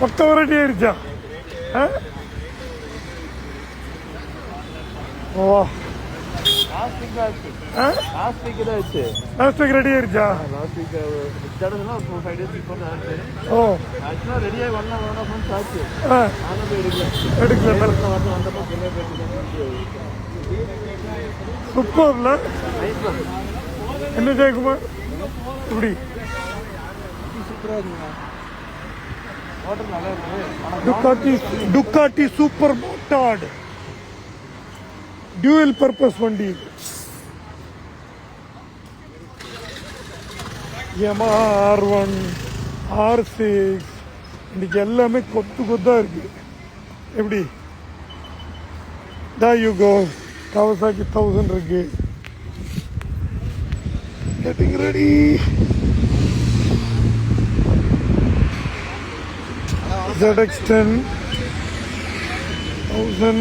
மொத்த வெரைட்டி ஆயிடுச்சா? ஓ last week ready ஆயிடுச்சா? ஓ எடுக்கல. சூப்பர்ல என்ன ஜெயக்குமார் இப்படி டுக்காட்டி சூப்பர் மோட்டார்டு டியூவல் பர்பஸ் வண்டி. Yamaha R1 R6 இன்னைக்கு எல்லாமே கொத்து கொத்தா இருக்கு. எப்படி there you go. Kawasaki 1000 இருக்கு. Getting ready. ZX10 1000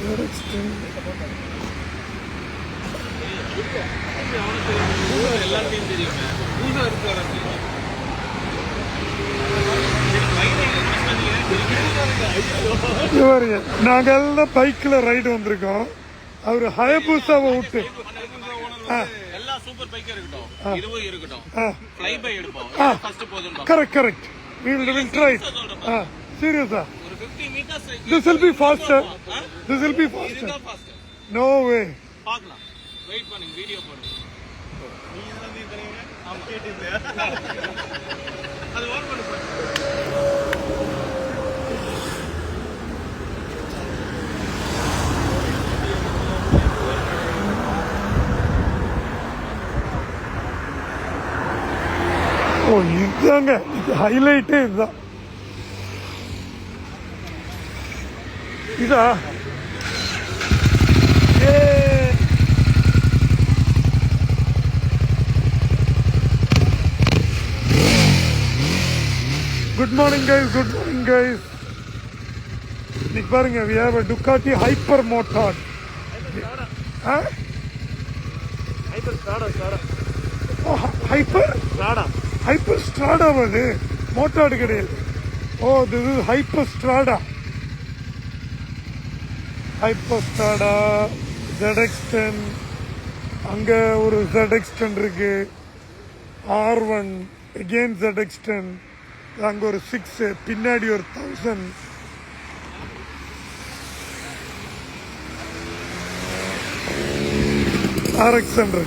ZX10 எல்லாத்தையும் தெரியுமே. நாங்க எல்லாம் பைக்ல ரைடு வந்திருக்கோம். அவரு ஹயபூசாவை விட்டு கரெக்ட் கரெக்ட் சீரியஸா this will be faster. This will be faster. No way. Wait பண்ணுங்க, வீடியோ போடுங்க. நீங்க தான் தெரியுங்க. நான் கேட்டிருந்தேன். அது ஆன் பண்ணு. ஓ இதுதாங்க ஹைலைட்டே இதுதான். இதா Good morning guys, good morning guys. இன்னைக்கு பாருங்க we have a Ducati Hyper Motard. Hyper Strada. Oh, Hyper Strada வந்து மோட்டார்டு கிடையாது. Oh, this is Hyper Strada. Hyper Strada ZX10. அங்க ஒரு ZX10 இருக்கு. R1 again ZX10. அங்க ஒரு 6 பின்னாடி ஒரு 1000 RX100